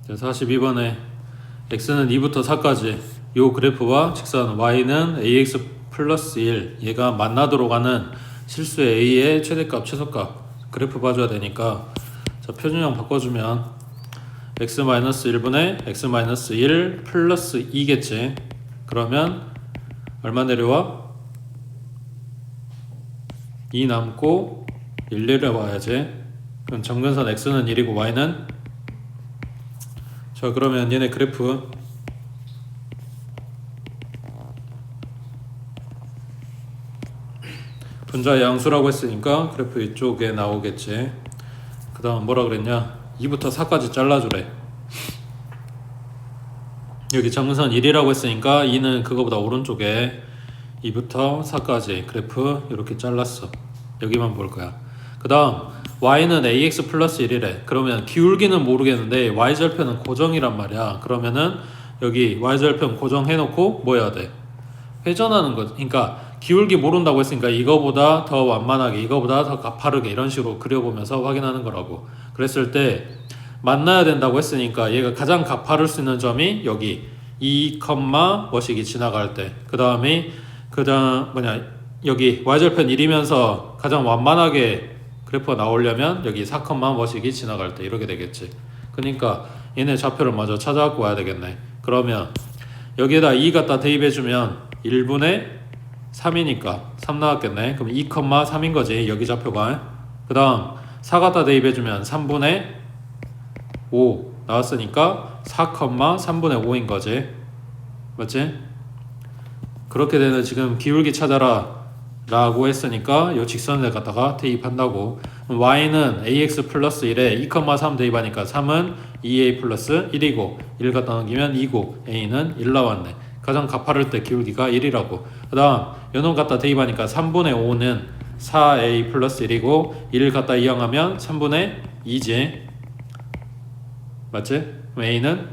42번에 x는 2부터 4까지 요 그래프와 직선 y는 ax 플러스 1 얘가 만나도록 하는 실수 a의 최대값 최소값 그래프 봐줘야 되니까 자 표준형 바꿔주면 x-1분의 x-1 플러스 2겠지. 그러면 얼마 내려와? 2 남고 1 내려와야지. 그럼 점근선 x는 1이고 y는 자 그러면 얘네 그래프 분자의 양수라고 했으니까 그래프 이쪽에 나오겠지. 그 다음 뭐라 그랬냐 2부터 4까지 잘라주래. 여기 점근선 1이라고 했으니까 2는 그거보다 오른쪽에 2부터 4까지 그래프 이렇게 잘랐어. 여기만 볼 거야. 그 다음 y는 ax 플러스 1이래. 그러면 기울기는 모르겠는데 y절편은 고정이란 말이야. 그러면은 여기 y절편 고정해놓고 뭐 해야 돼? 회전하는 거. 그러니까 기울기 모른다고 했으니까 이거보다 더 완만하게 이거보다 더 가파르게 이런 식으로 그려보면서 확인하는 거라고. 그랬을 때 만나야 된다고 했으니까 얘가 가장 가파를 수 있는 점이 여기 2, 뭐식이 지나갈 때. 그 다음에 여기 y절편 1이면서 가장 완만하게 그래프가 나오려면 여기 4, 뭐식이 지나갈 때 이렇게 되겠지. 그러니까 얘네 좌표를 마저 찾아갖고 와야 되겠네. 그러면 여기에다 2 갖다 대입해주면 1분의 3이니까 3 나왔겠네. 그럼 2, 3인 거지 여기 좌표가. 그 다음 4 갖다 대입해주면 3분의 5 나왔으니까 4, 3분의 5인 거지. 맞지? 그렇게 되는 지금 기울기 찾아라 라고 했으니까 이 직선을 갖다가 대입한다고. y는 ax 플러스 1에 2, 3 대입하니까 3은 2a 플러스 1이고 1 갖다 넘기면 2고 a는 1 나왔네. 가장 가파를 때 기울기가 1이라고. 그 다음 요놈 갖다 대입하니까 3분의 5는 4a 플러스 1이고 1 갖다 이항하면 3분의 2지. 맞지? 그럼 a는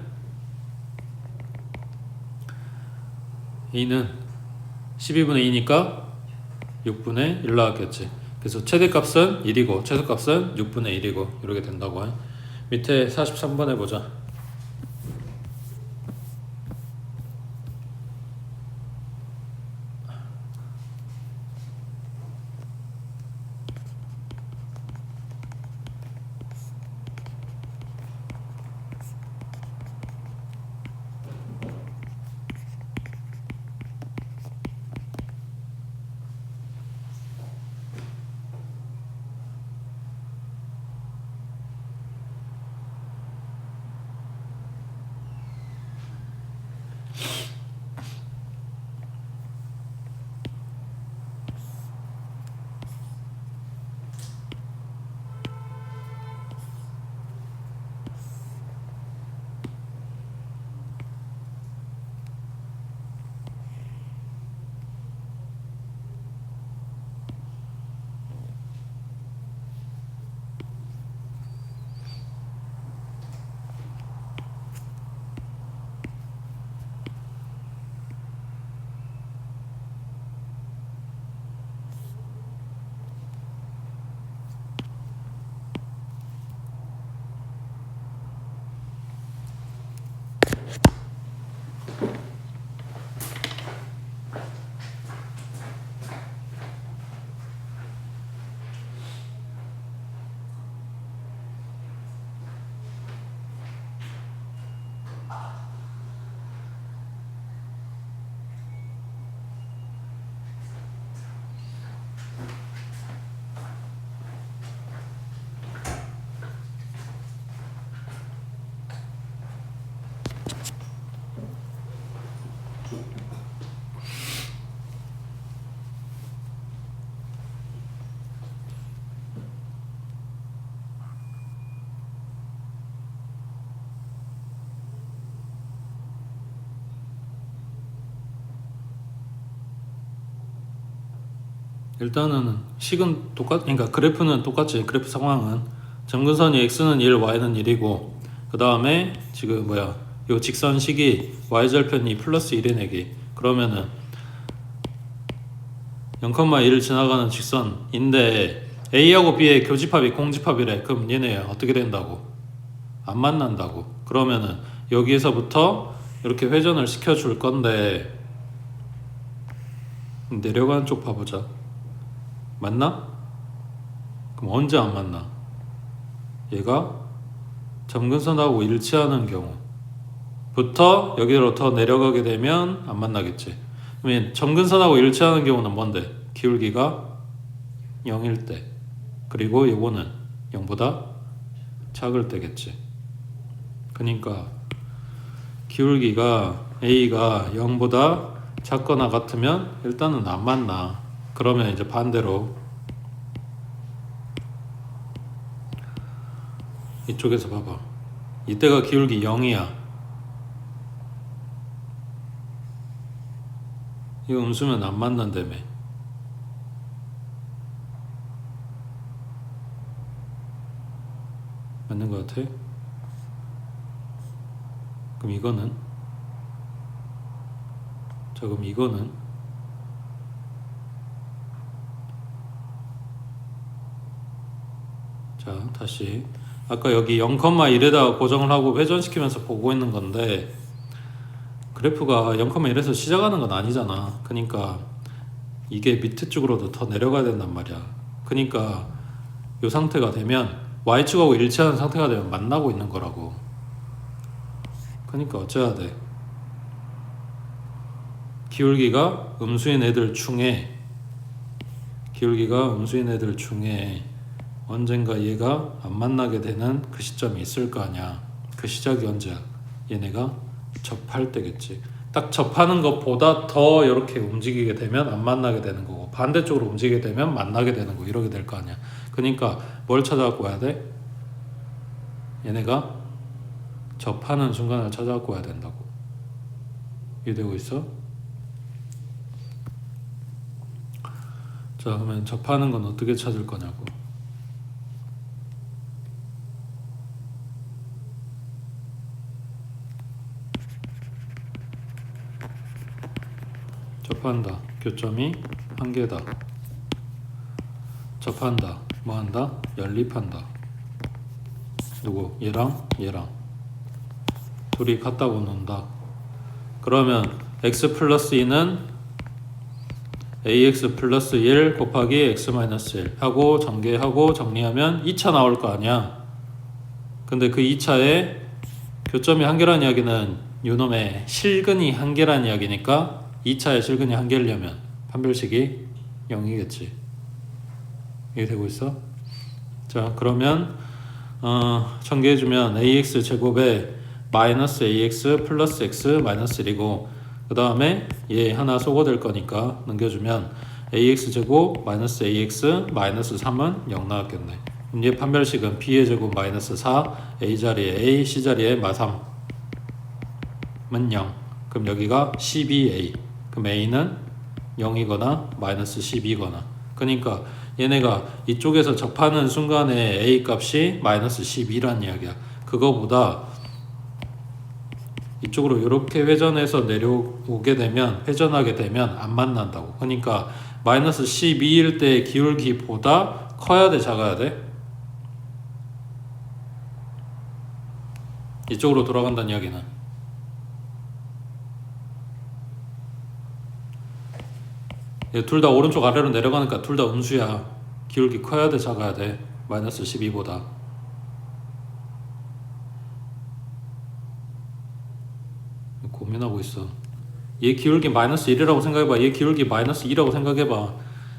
12분의 2니까 6분의 1 나왔겠지. 그래서 최대값은 1이고 최소값은 6분의 1이고 이렇게 된다고. 밑에 43번 해보자. 일단은 식은 그러니까 그래프는 똑같지. 그래프 상황은 점근선이 x는 1, y는 1이고 그 다음에 지금 요 직선식이 y절편이 플러스 1의 내기. 그러면은 0,1을 지나가는 직선인데 A하고 B의 교집합이 공집합이래. 그럼 얘네 어떻게 된다고? 안 만난다고. 그러면은 여기에서부터 이렇게 회전을 시켜줄 건데 내려가는 쪽 봐보자. 맞나? 그럼 언제 안 만나? 얘가 점근선하고 일치하는 경우부터 여기로 더 내려가게 되면 안 만나겠지. 그러면 점근선하고 일치하는 경우는 뭔데? 기울기가 0일 때, 그리고 요거는 0보다 작을 때겠지. 그러니까 기울기가 A가 0보다 작거나 같으면 일단은 안 만나. 그러면 이제 반대로 이쪽에서 봐봐. 이때가 기울기 0이야. 이거 음수면 안 만난다며. 맞는 것 같아? 그럼 이거는? 자, 그럼 이거는? 자, 다시 아까 여기 0,1에다가 고정을 하고 회전시키면서 보고 있는 건데 그래프가 0,1에서 시작하는 건 아니잖아. 그러니까 이게 밑에 쪽으로도 더 내려가야 된단 말이야. 그러니까 이 상태가 되면 Y축하고 일치하는 상태가 되면 만나고 있는 거라고. 그러니까 어째야 돼? 기울기가 음수인 애들 중에 언젠가 얘가 안 만나게 되는 그 시점이 있을 거 아니야. 그 시작이 언제야? 얘네가 접할 때겠지. 딱 접하는 것보다 더 이렇게 움직이게 되면 안 만나게 되는 거고, 반대쪽으로 움직이게 되면 만나게 되는 거, 이렇게 될 거 아니야. 그러니까 뭘 찾아갖고 와야 돼? 얘네가 접하는 순간을 찾아갖고 와야 된다고. 이해되고 있어? 자, 그러면 접하는 건 어떻게 찾을 거냐고. 접한다. 교점이 한 개다. 접한다. 뭐 한다? 연립한다. 누구? 얘랑 얘랑 둘이 같다고 논다. 그러면 x 플러스 2는 ax 플러스 1 곱하기 x 마이너스 1 하고 전개하고 정리하면 2차 나올 거 아니야. 근데 그 2차에 교점이 한 개란 이야기는 요놈의 실근이 한 개란 이야기니까 2차에 실근이 한 개려면 판별식이 0이겠지. 이게 되고 있어? 자, 그러면 전개해주면 ax 제곱에 마이너스 ax 플러스 x 마이너스 1이고 그 다음에 얘 하나 소거될 거니까 넘겨주면 ax 제곱 마이너스 ax 마이너스 3은 0 나왔겠네. 그럼 얘 판별식은 b의 제곱 마이너스 4 a 자리에 a c 자리에 마3은 0. 그럼 여기가 12a. 그럼 a는 0이거나 마이너스 12거나. 그러니까 얘네가 이쪽에서 접하는 순간에 a 값이 마이너스 12란 이야기야. 그거보다 이쪽으로 이렇게 회전해서 내려오게 되면, 회전하게 되면 안 만난다고. 그러니까 마이너스 12일 때 기울기보다 커야 돼, 작아야 돼? 이쪽으로 돌아간다는 이야기는 둘 다 오른쪽 아래로 내려가니까 둘 다 음수야. 기울기 커야 돼, 작아야 돼? 마이너스 12보다. 고민하고 있어. 얘 기울기 마이너스 1이라고 생각해봐. 얘 기울기 마이너스 2라고 생각해봐.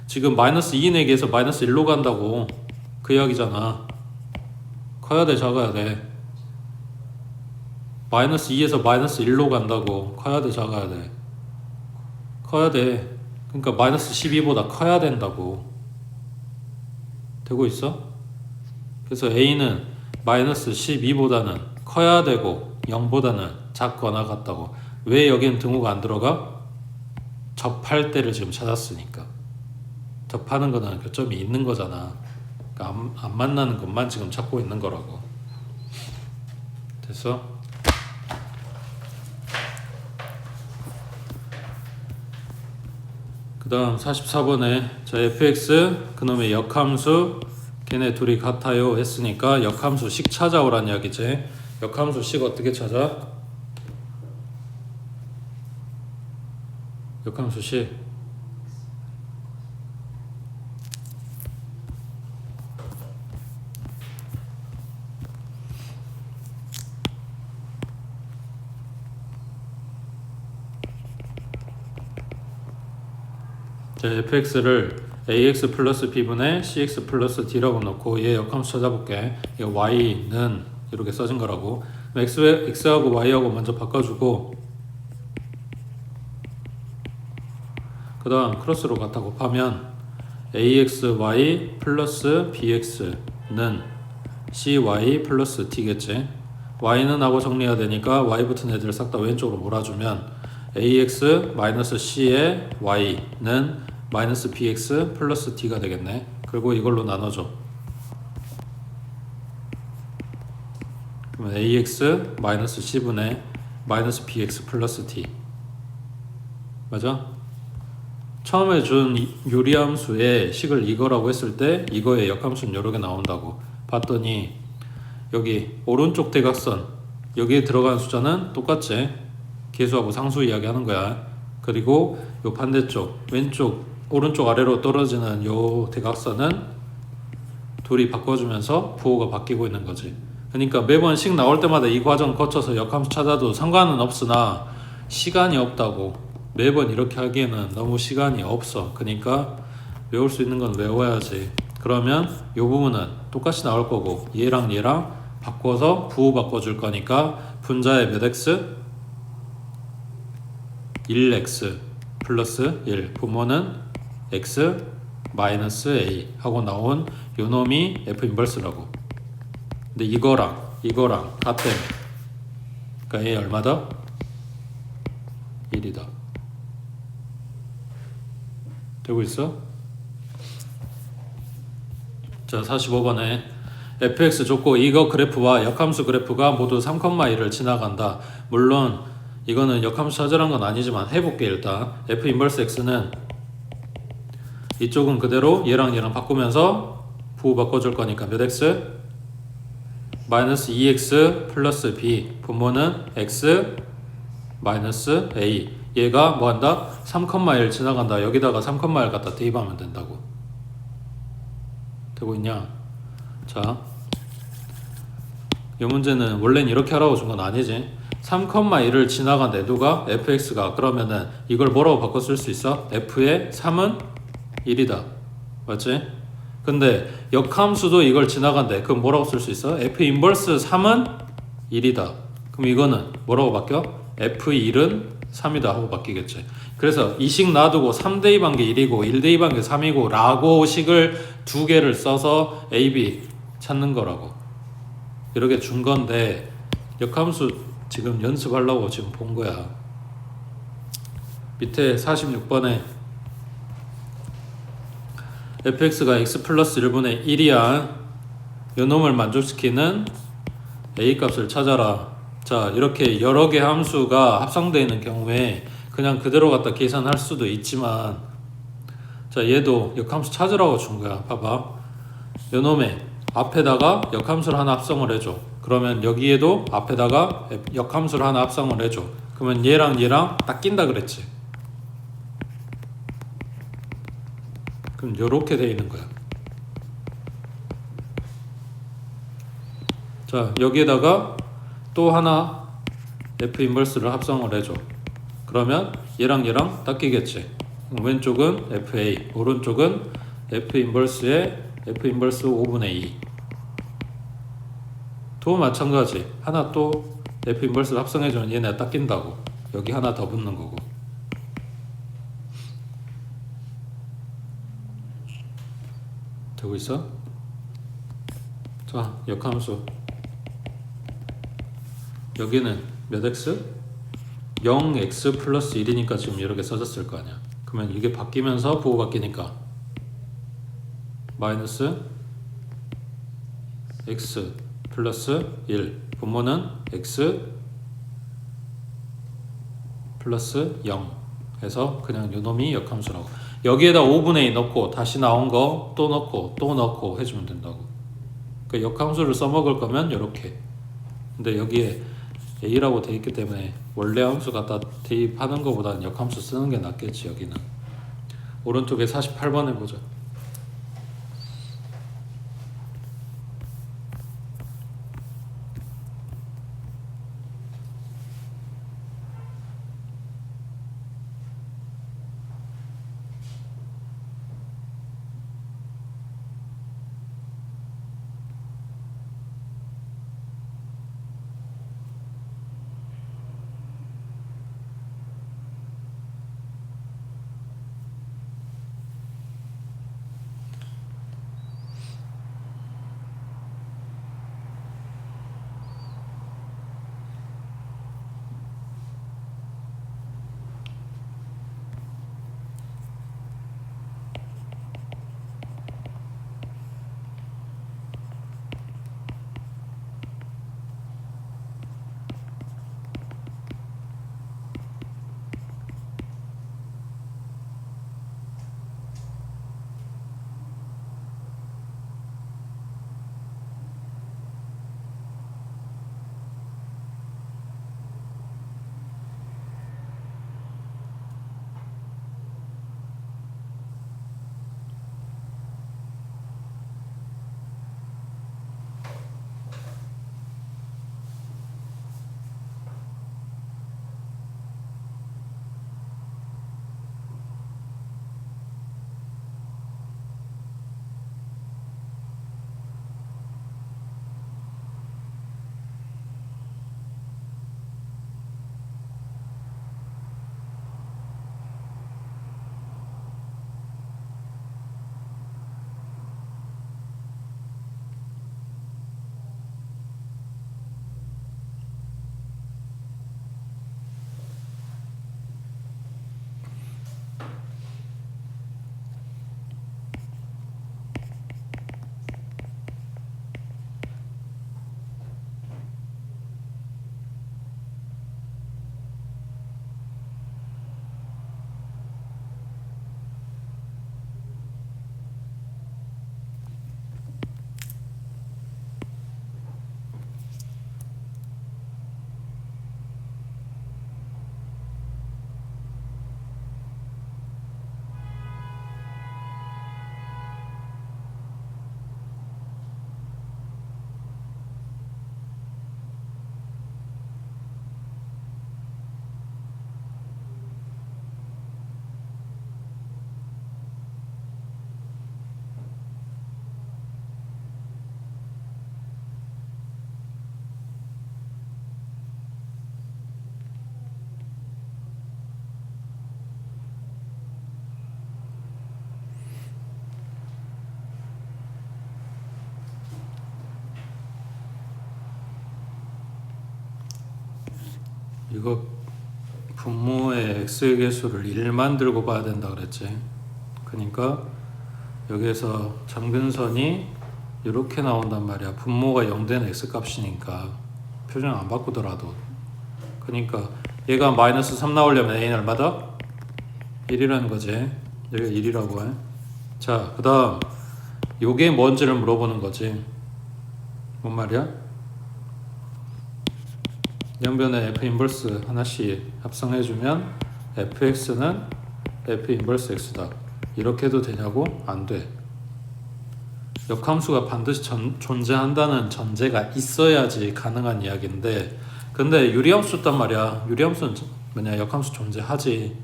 지금 마이너스 2인 에게서 마이너스 1로 간다고 그 이야기잖아. 커야 돼, 작아야 돼? 마이너스 2에서 마이너스 1로 간다고. 커야 돼, 작아야 돼? 커야 돼. 그러니까 마이너스 12보다 커야 된다고. 되고 있어? 그래서 A는 마이너스 12보다는 커야 되고 0보다는 작거나 같다고. 왜 여기는 등호가 안 들어가? 접할 때를 지금 찾았으니까. 접하는 거는 교점이 있는 거잖아. 그러니까 안 만나는 것만 지금 찾고 있는 거라고. 됐어? 그 다음 44번에 자 fx 그놈의 역함수 얘네 둘이 같아요 했으니까 역함수 식 찾아오란 이야기지. 역함수 식 어떻게 찾아? 역함수 식 fx를 ax 플러스 b분의 cx 플러스 d라고 넣고 얘 역함수 찾아볼게. 이 y는 이렇게 써진 거라고. x하고 y하고 먼저 바꿔주고 그 다음 크로스로 갖다 곱하면 axy 플러스 bx는 cy 플러스 d겠지. y는 하고 정리해야 되니까 y 붙은 애들 싹 다 왼쪽으로 몰아주면 ax 마이너스 c의 y는 마이너스 bx 플러스 d가 되겠네. 그리고 이걸로 나눠줘. 그러면 ax 마이너스 c분의 마이너스 bx 플러스 d 맞아? 처음에 준 유리함수의 식을 이거라고 했을 때 이거의 역함수는 여러 개 나온다고 봤더니 여기 오른쪽 대각선 여기에 들어간 숫자는 똑같지? 계수하고 상수 이야기 하는 거야. 그리고 요 반대쪽 왼쪽 오른쪽 아래로 떨어지는 요 대각선은 둘이 바꿔주면서 부호가 바뀌고 있는 거지. 그러니까 매번 식 나올 때마다 이 과정 거쳐서 역함수 찾아도 상관은 없으나 시간이 없다고. 매번 이렇게 하기에는 너무 시간이 없어. 그러니까 외울 수 있는 건 외워야지. 그러면 요 부분은 똑같이 나올 거고 얘랑 바꿔서 부호 바꿔줄 거니까 분자의 몇 x? 1x 플러스 1 부모는 x 마이너스 a 하고 나온 요 놈이 f 인버스라고. 근데 이거랑 같아. 그러니까 a 얼마다? 1이다. 되고 있어? 자 45번에 fx 줬고 이거 그래프와 역함수 그래프가 모두 3,1을 지나간다. 물론 이거는 역함수 찾으란 건 아니지만 해볼게. 일단 f 인버스 x는 이쪽은 그대로 얘랑 바꾸면서 부호 바꿔줄 거니까 몇 x? 마이너스 2x 플러스 b 분모는 x 마이너스 a 얘가 뭐한다? 3,1 지나간다. 여기다가 3,1 갖다 대입하면 된다고. 되고 있냐? 자, 이 문제는 원래는 이렇게 하라고 준 건 아니지. 3,1을 지나간대. 누가? fx가. 그러면은 이걸 뭐라고 바꿔 쓸 수 있어? f의 3은 1이다. 맞지? 근데 역함수도 이걸 지나간대. 그럼 뭐라고 쓸 수 있어? f 인버스 3은 1이다. 그럼 이거는 뭐라고 바뀌어? f1은 3이다 하고 바뀌겠지. 그래서 이 식 놔두고 3 대입한 게 1이고 1 대입한 게 3이고 라고 식을 두 개를 써서 a, b 찾는 거라고. 이렇게 준 건데 역함수 지금 연습하려고 지금 본 거야. 밑에 46번에 fx가 x 플러스 1분의 1이야. 요 놈을 만족시키는 a 값을 찾아라. 자, 이렇게 여러 개 함수가 합성되어 있는 경우에 그냥 그대로 갖다 계산할 수도 있지만 자, 얘도 역함수 찾으라고 준 거야. 봐봐. 요 놈의 앞에다가 역함수를 하나 합성을 해줘. 그러면 여기에도 앞에다가 역함수를 하나 합성을 해줘. 그러면 얘랑 딱 낀다 그랬지. 그럼 요렇게 돼 있는 거야. 자, 여기에다가 또 하나 f 인버스를 합성을 해줘. 그러면 얘랑 딱 끼겠지. 왼쪽은 fa, 오른쪽은 f 인버스의 f 인버스 5분의 2. 또 마찬가지. 하나 또 f 인버스를 합성해주면 얘네 딱 낀다고. 여기 하나 더 붙는 거고. 되고 있어? 자, 역함수 여기는 몇 x? 0x 플러스 1이니까 지금 이렇게 써졌을 거 아니야. 그러면 이게 바뀌면서 부호 바뀌니까 마이너스 x 플러스 1 분모는 x 플러스 0 해서 그냥 요놈이 역함수라고. 여기에다 5분의 2 넣고 다시 나온 거 또 넣고 또 넣고 해주면 된다고. 그 역함수를 써먹을 거면 이렇게. 근데 여기에 A라고 돼 있기 때문에 원래 함수 갖다 대입하는 것보다는 역함수 쓰는 게 낫겠지. 여기는 오른쪽에 48번 해보자. 이거 분모의 x의 개수를 1만 들고 봐야 된다 그랬지. 그러니까 여기에서 점근선이 이렇게 나온단 말이야. 분모가 0된 x값이니까 표정 안 바꾸더라도. 그러니까 얘가 마이너스 3 나오려면 a는 얼마다? 1이라는 거지. 여기가 1이라고 해. 자, 그 다음 요게 뭔지를 물어보는 거지. 뭔 말이야? 양변에 f 인버스 하나씩 합성해주면 fx는 f 인버스 x다. 이렇게 해도 되냐고? 안 돼. 역함수가 반드시 존재한다는 전제가 있어야지 가능한 이야기인데, 근데 유리함수단 말이야. 유리함수는 뭐냐? 역함수 존재하지.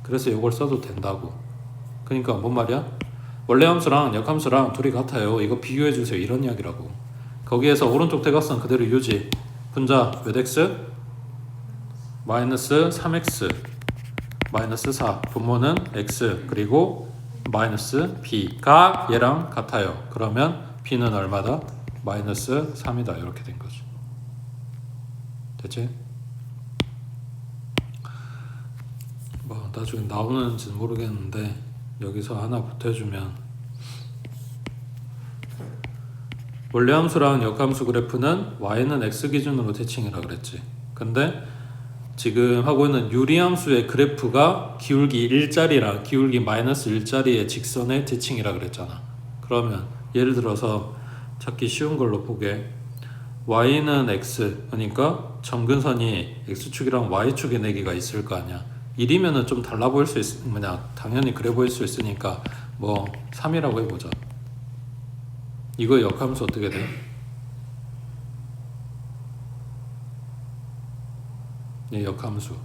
그래서 이걸 써도 된다고. 그러니까 뭔 말이야? 원래 함수랑 역함수랑 둘이 같아요. 이거 비교해주세요. 이런 이야기라고. 거기에서 오른쪽 대각선 그대로 유지. 분자 몇 x? 마이너스 3x 마이너스 4. 분모는 x 그리고 마이너스 b가 얘랑 같아요. 그러면 b는 얼마다? 마이너스 3이다. 이렇게 된 거죠. 됐지? 뭐 나중에 나오는지는 모르겠는데 여기서 하나 보태주면 원래 함수랑 역함수 그래프는 y는 x 기준으로 대칭이라 그랬지. 근데 지금 하고 있는 유리함수의 그래프가 기울기 1짜리랑 기울기 마이너스 1짜리의 직선의 대칭이라 그랬잖아. 그러면 예를 들어서 찾기 쉬운 걸로 보게. y는 x, 그러니까 점근선이 x축이랑 y축의 내기가 있을 거 아니야. 1이면은 좀 달라 보일 수 당연히 그래 보일 수 있으니까 뭐 3이라고 해보자. 이거 역함수 어떻게 돼? 네, 역함수.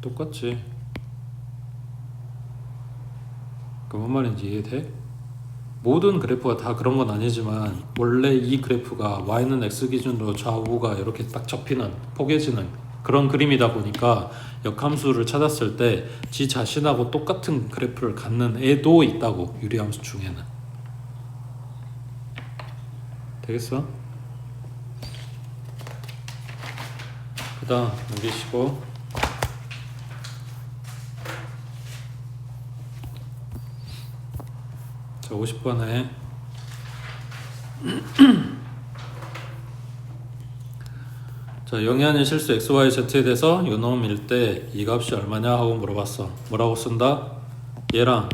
똑같지. 그 뭔 말인지 이해돼? 모든 그래프가 다 그런 건 아니지만 원래 이 그래프가 y는 x 기준으로 좌우가 이렇게 딱 접히는 포개지는 그런 그림이다 보니까 역함수를 찾았을 때 지 자신하고 똑같은 그래프를 갖는 애도 있다고. 유리함수 중에는. 되겠어? 그 다음 넘기시고 자 50번에 자 영의하는 실수 x, y, z에 대해서 요놈일 때 이 값이 얼마냐 하고 물어봤어. 뭐라고 쓴다? 얘랑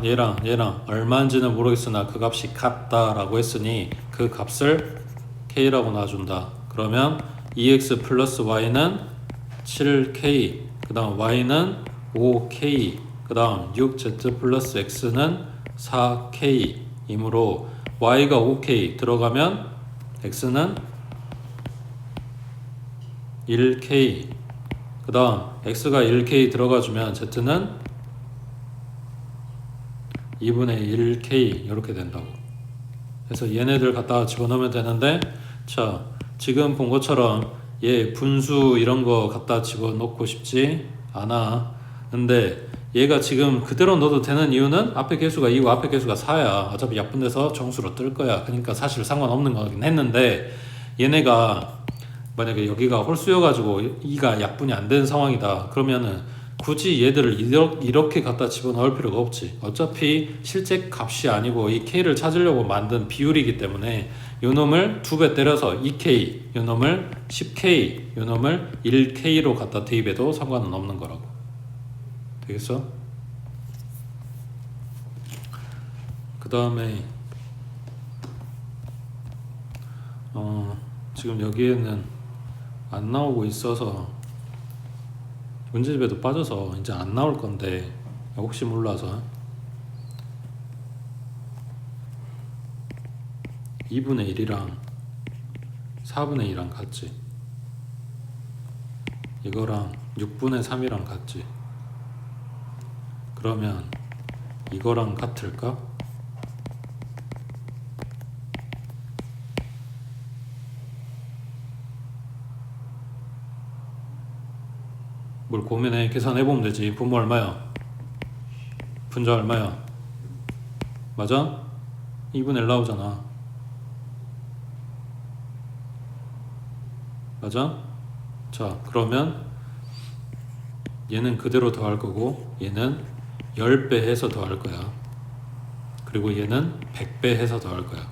얼마인지는 모르겠으나 그 값이 같다 라고 했으니 그 값을 k라고 놔준다. 그러면 2x 플러스 y는 7k, 그 다음 y는 5k, 그 다음 6z 플러스 x는 4k 이므로 y가 5k 들어가면 x는 1k, 그 다음 x가 1k 들어가주면 z는 2분의 1k 이렇게 된다고. 그래서 얘네들 갖다가 집어넣으면 되는데, 자 지금 본 것처럼 얘 분수 이런 거 갖다 집어넣고 싶지 않아. 근데 얘가 지금 그대로 넣어도 되는 이유는 앞에 개수가 2고 앞에 개수가 4야. 어차피 약분돼서 정수로 뜰 거야. 그러니까 사실 상관없는 거긴 했는데, 얘네가 만약에 여기가 홀수여가지고 2가 약분이 안 되는 상황이다. 그러면은 굳이 얘들을 이렇게 갖다 집어넣을 필요가 없지. 어차피 실제 값이 아니고 이 k를 찾으려고 만든 비율이기 때문에 요놈을 2배 때려서 2k, 요놈을 10k, 요놈을 1k로 갖다 대입해도 상관은 없는 거라고. 되겠어? 그 다음에 지금 여기에는 안 나오고 있어서 문제집에도 빠져서 이제 안 나올 건데 혹시 몰라서 2분의 1이랑 4분의 2랑 같지. 이거랑 6분의 3이랑 같지. 그러면 이거랑 같을까? 뭘 고민해. 계산해보면 되지. 분모 얼마야? 분자 얼마야? 맞아? 2분의 1 나오잖아. 맞아? 자 그러면 얘는 그대로 더할 거고 얘는 10배 해서 더할 거야. 그리고 얘는 100배 해서 더할 거야.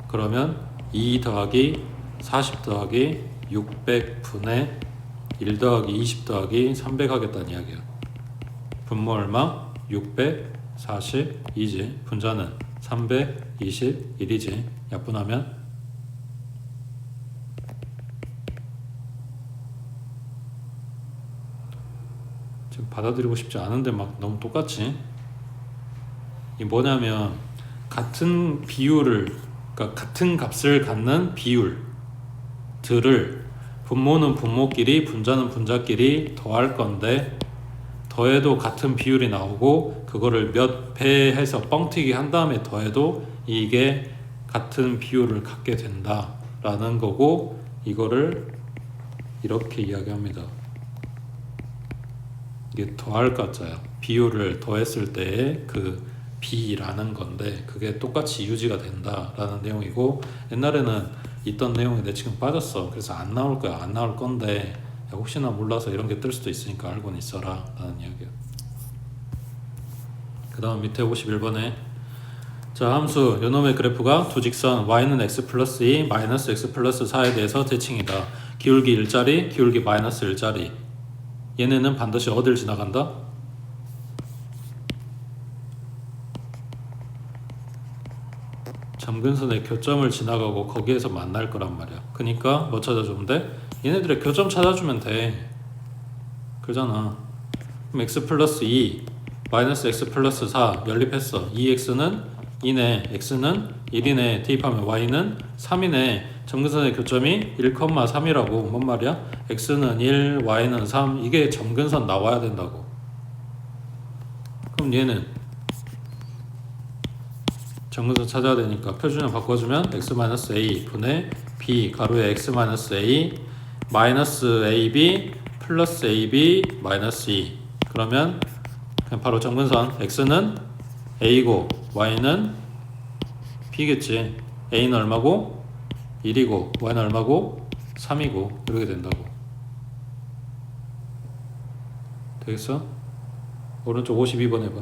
그러면 2 더하기 40 더하기 600분의 1 더하기 20 더하기 300 하겠다는 이야기야. 분모 얼마? 642이지. 분자는 321이지. 약분하면 지금 받아들이고 싶지 않은데 막 너무 똑같지. 이 뭐냐면 같은 비율을, 그러니까 같은 값을 갖는 비율들을 분모는 분모끼리 분자는 분자끼리 더할 건데, 더해도 같은 비율이 나오고 그거를 몇 배 해서 뻥튀기 한 다음에 더해도 이게 같은 비율을 갖게 된다 라는 거고, 이거를 이렇게 이야기합니다. 이게 더할 가짜야. 비율을 더했을 때의 그 B라는 건데 그게 똑같이 유지가 된다라는 내용이고, 옛날에는 있던 내용인데 지금 빠졌어. 그래서 안 나올 거야. 안 나올 건데 혹시나 몰라서 이런 게 뜰 수도 있으니까 알고는 있어라 라는 이야기야. 그 다음 밑에 51번에 자 함수 요놈의 그래프가 두 직선 y는 x 플러스 2 마이너스 x 플러스 4에 대해서 대칭이다. 기울기 1짜리 기울기 마이너스 1짜리 얘네는 반드시 어딜 지나간다? 점근선의 교점을 지나가고 거기에서 만날 거란 말이야. 그러니까 뭐 찾아주면 돼? 얘네들의 교점 찾아주면 돼. 그러잖아. 그럼 x 플러스 2 마이너스 x 플러스 4 연립했어. 2x는 2네 x는 1이네 대입하면 y는 3이네. 점근선의 교점이 1,3이라고 뭔 말이야? x는 1 y는 3 이게 점근선 나와야 된다고. 그럼 얘는 점근선 찾아야 되니까 표준을 바꿔주면 x-a 분의 b 가로에 x-a 마이너스 ab 플러스 ab 마이너스 2 그러면 그냥 바로 점근선 x는 a고 y는 b겠지. a는 얼마고? 1이고 y는 얼마고? 3이고 이렇게 된다고. 되겠어? 오른쪽 52번 해봐.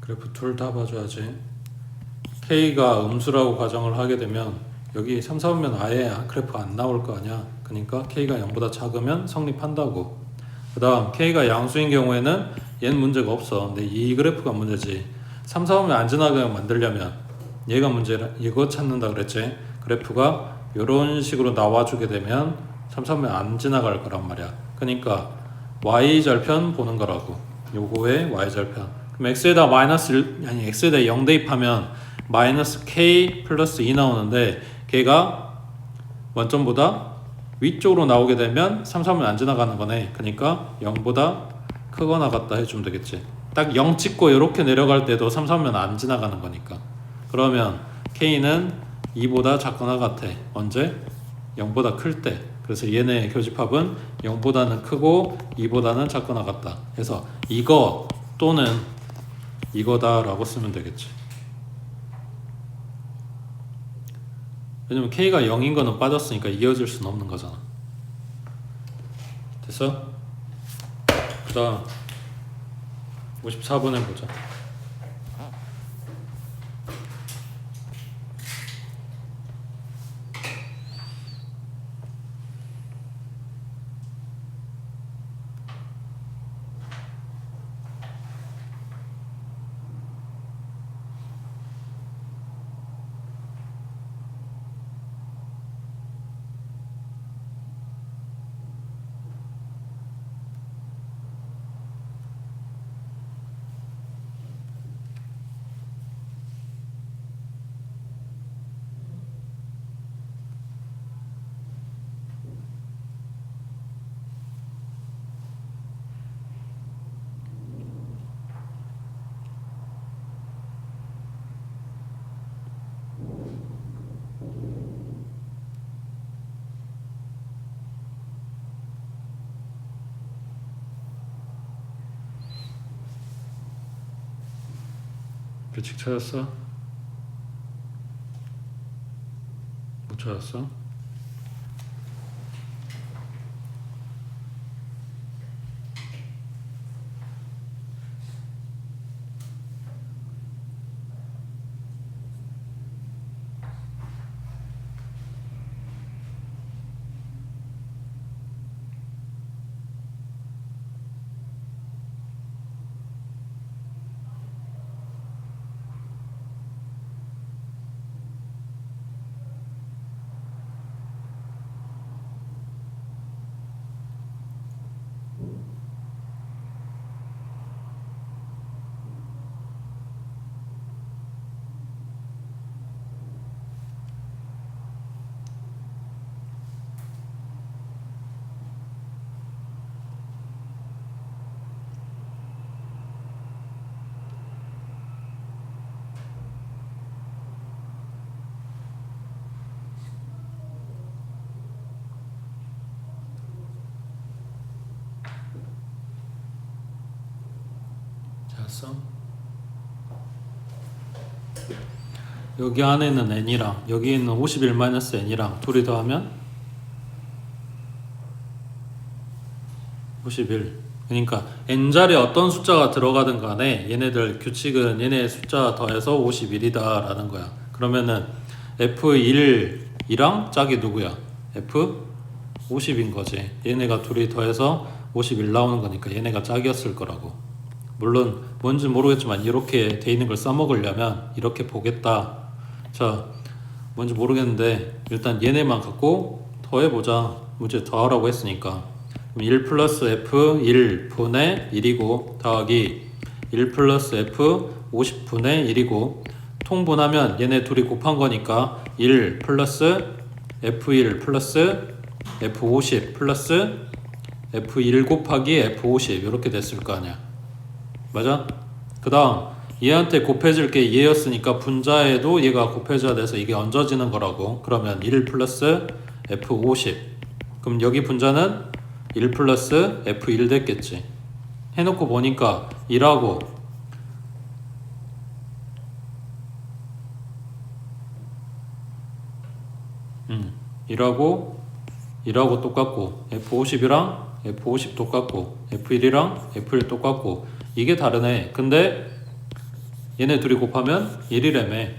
그래프 둘 다 봐줘야지. K가 음수라고 가정을 하게 되면 여기 3, 4면 아예 그래프 안 나올 거 아니야. 그러니까 K가 0보다 작으면 성립한다고. 그 다음 K가 양수인 경우에는 얘는 문제가 없어. 근데 이 그래프가 문제지. 3, 4면 안 지나가게 만들려면 얘가 문제라. 이거 찾는다 그랬지. 그래프가 이런 식으로 나와주게 되면 3, 4면 안 지나갈 거란 말이야. 그러니까 Y절편 보는 거라고. 요거의 Y절편. 그럼 x에다 x에다 0 대입하면 마이너스 k 플러스 2 나오는데 걔가 원점보다 위쪽으로 나오게 되면 3, 3은 안 지나가는 거네. 그러니까 0보다 크거나 같다 해주면 되겠지. 딱 0 찍고 이렇게 내려갈 때도 3, 3은 안 지나가는 거니까. 그러면 k는 2보다 작거나 같아. 언제? 0보다 클 때. 그래서 얘네 교집합은 0보다는 크고 2보다는 작거나 같다. 그래서 이거 또는 이거다 라고 쓰면 되겠지. 왜냐면 K가 0인 거는 빠졌으니까 이어질 수는 없는 거잖아. 됐어? 그 다음 54번 해보자. 규칙 찾았어? 못 찾았어? 찾았어? 여기 안에 있는 n이랑 여기 있는 51-n이랑 둘이 더하면 51. 그러니까 n자리에 어떤 숫자가 들어가든 간에 얘네들 규칙은 얘네 숫자 더해서 51이다 라는 거야. 그러면은 F1이랑 짝이 누구야? F50인 거지. 얘네가 둘이 더해서 51 나오는 거니까 얘네가 짝이었을 거라고. 물론 뭔지 모르겠지만 이렇게 돼 있는 걸 써먹으려면 이렇게 보겠다. 자, 뭔지 모르겠는데 일단 얘네만 갖고 더해보자. 문제 더하라고 했으니까. 그럼 1 플러스 F 1분의 1이고 더하기 1 플러스 F 50분의 1이고 통분하면 얘네 둘이 곱한 거니까 1 플러스 F1 플러스 F50 플러스 F1 곱하기 F50 이렇게 됐을 거 아니야. 맞아? 그 다음 얘한테 곱해질 게 얘였으니까 분자에도 얘가 곱해져야 돼서 이게 얹어지는 거라고. 그러면 1 플러스 F50. 그럼 여기 분자는 1 플러스 F1 됐겠지. 해놓고 보니까 1하고 1하고 똑같고 F50이랑 F50 똑같고 F1이랑 F1 똑같고 이게 다르네. 근데 얘네 둘이 곱하면 1이라며.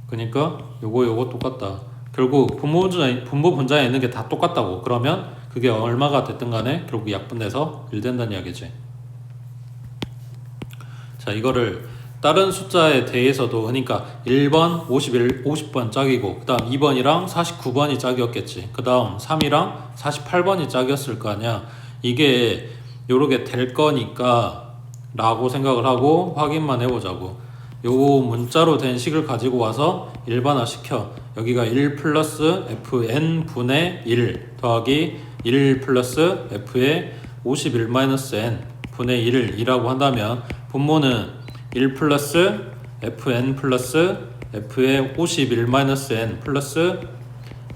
그러니까 요거 똑같다. 결국 분모 분자에 있는 게 다 똑같다고. 그러면 그게 얼마가 됐든 간에 결국 약분돼서 1 된다는 이야기지. 자, 이거를 다른 숫자에 대해서도 그러니까 1번 50번 짝이고 그 다음 2번이랑 49번이 짝이었겠지. 그 다음 3이랑 48번이 짝이었을 거 아니야. 이게 요렇게 될 거니까 라고 생각을 하고 확인만 해보자고. 요 문자로 된 식을 가지고 와서 일반화 시켜. 여기가 1 플러스 fn 분의 1 더하기 1 플러스 f의 51-n 분의 1이라고 한다면 분모는 1 플러스 fn 플러스 f의 51-n 플러스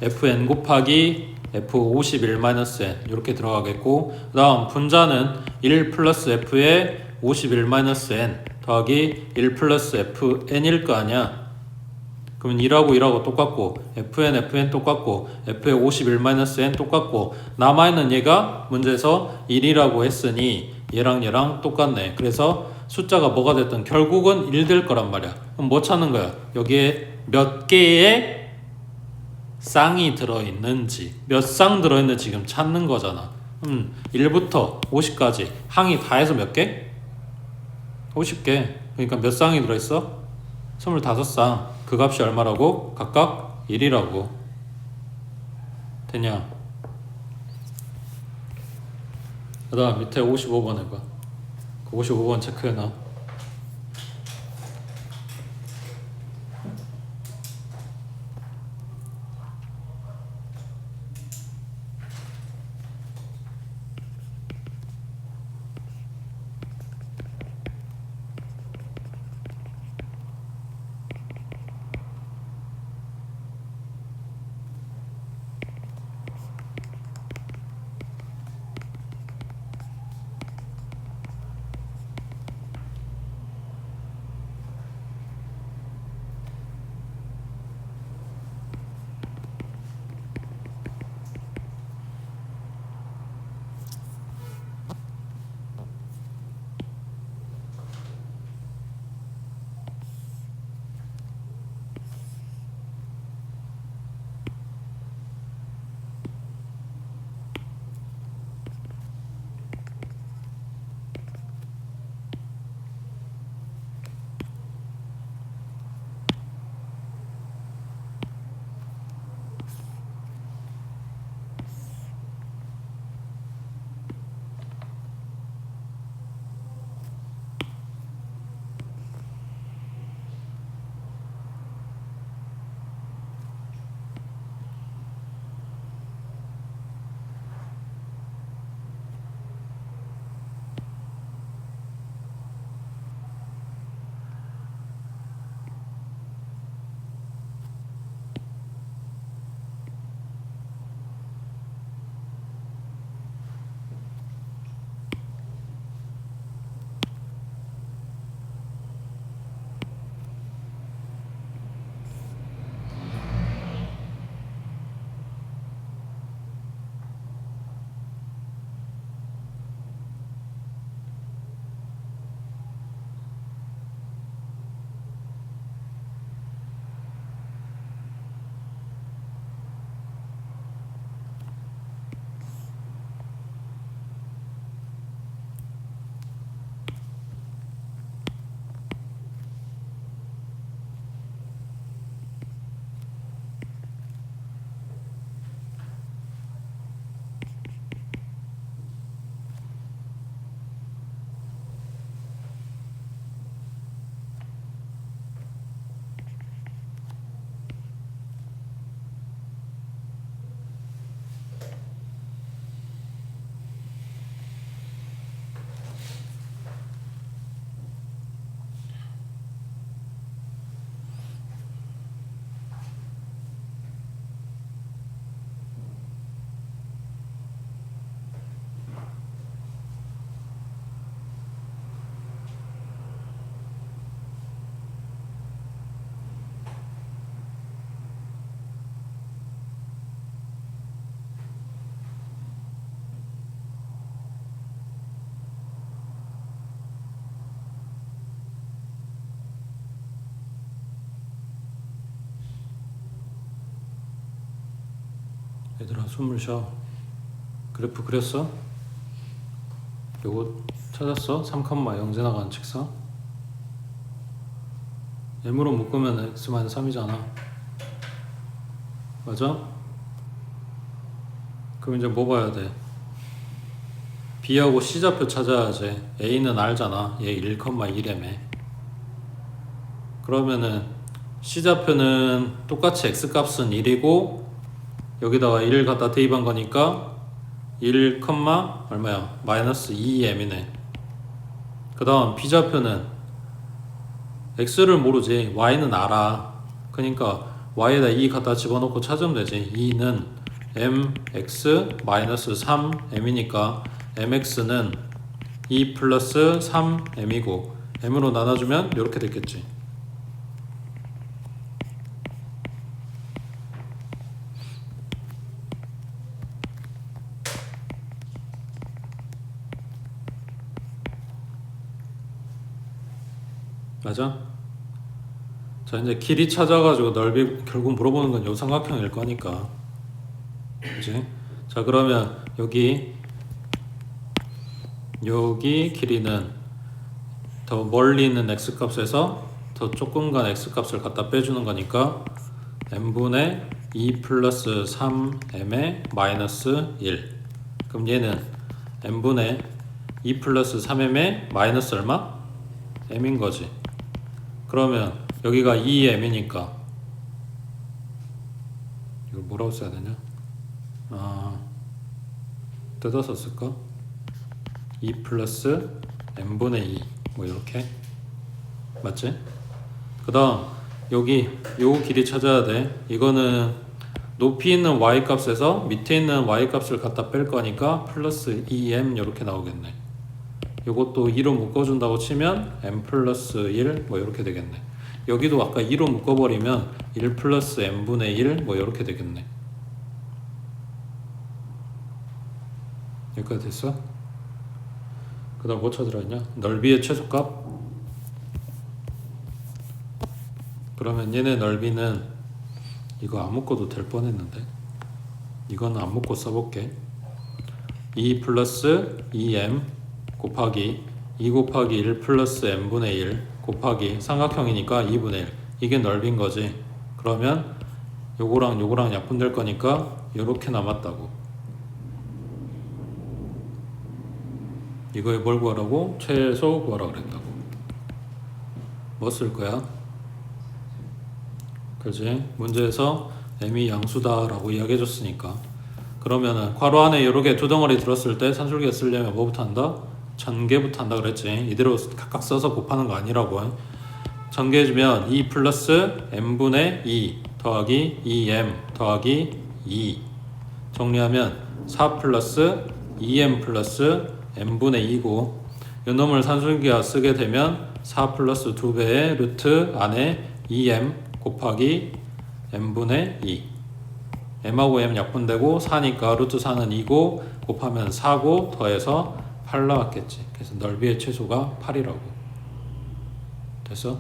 fn 곱하기 f51-n 이렇게 들어가겠고 그 다음 분자는 1 플러스 f의 51-n 더하기 1 플러스 fn일 거 아니야. 그러면 1하고 똑같고 fn 똑같고 f의 51-n 똑같고 남아있는 얘가 문제에서 1이라고 했으니 얘랑 똑같네. 그래서 숫자가 뭐가 됐든 결국은 1 될 거란 말이야. 그럼 뭐 찾는 거야? 여기에 몇 개의 쌍이 들어있는지 몇 쌍 들어있는지 지금 찾는 거잖아. 1부터 50까지 항이 다 해서 몇 개? 50개. 그러니까 몇 쌍이 들어있어? 25쌍. 그 값이 얼마라고? 각각 1이라고. 되냐? 그 다음 밑에 55번 해봐. 그 55번 체크해놔. 얘들아 숨을 쉬어. 그래프 그렸어? 요거 찾았어? 3,0 지나가는 직선? m으로 묶으면 x-3이잖아. 맞아? 그럼 이제 뭐 봐야 돼? b하고 c좌표 찾아야지. a는 알잖아. 얘 1,1이라며. 그러면은 c좌표는 똑같이 x값은 1이고 여기다가 1을 갖다 대입한 거니까 1, 얼마야? 마이너스 2m이네. 그 다음 b좌표는 x를 모르지 y는 알아. 그러니까 y에다 2 갖다 집어넣고 찾으면 되지. 2는 mx 마이너스 3m이니까 mx는 2 플러스 3m이고 m으로 나눠주면 이렇게 됐겠지. 맞아? 자 이제 길이 찾아가지고 넓이 결국 물어보는 건 요 삼각형일 거니까. 그치? 자 그러면 여기 길이는 더 멀리 있는 x값에서 더 조금 간 x값을 갖다 빼주는 거니까 m분의 2 플러스 3m의 마이너스 1. 그럼 얘는 m분의 2 플러스 3m의 마이너스 얼마? m인 거지. 그러면 여기가 2m이니까 이걸 뭐라고 써야 되냐? 뜯어서 쓸까? 2 플러스 m분의 2 뭐 이렇게 맞지? 그 다음 여기 요 길이 찾아야 돼. 이거는 높이 있는 y 값에서 밑에 있는 y 값을 갖다 뺄 거니까 플러스 2m 이렇게 나오겠네. 요것도 2로 묶어준다고 치면 m 플러스 1 뭐 이렇게 되겠네. 여기도 아까 2로 묶어버리면 1 플러스 m분의 1 뭐 이렇게 되겠네. 여기까지 됐어? 그 다음 뭐 찾으라 했냐? 넓이의 최소값. 그러면 얘네 넓이는 이거 안 묶어도 될 뻔했는데 이거는 안 묶고 써볼게. 2 플러스 2m 곱하기 2 곱하기 1 플러스 m분의 1 곱하기 삼각형이니까 2분의 1. 이게 넓인 거지. 그러면 요거랑 요거랑 약분될 거니까 요렇게 남았다고. 이거에 뭘 구하라고? 최소 구하라 그랬다고. 뭐 쓸 거야? 그렇지? 문제에서 m이 양수다 라고 이야기해 줬으니까. 그러면은 괄호 안에 요렇게 두 덩어리 들었을 때 산술기에 쓰려면 뭐부터 한다? 전개부터 한다 그랬지. 이대로 각각 써서 곱하는 거 아니라고. 전개해주면 2 플러스 m분의 2 더하기 2m 더하기 2 정리하면 4 플러스 2m 플러스 m분의 2고 이 놈을 산술기와 쓰게 되면 4 플러스 2배의 루트 안에 2m 곱하기 m분의 2 m하고 m 약분되고 4니까 루트 4는 2고 곱하면 4고 더해서 8 나왔겠지. 그래서 넓이의 최소가 8이라고. 됐어?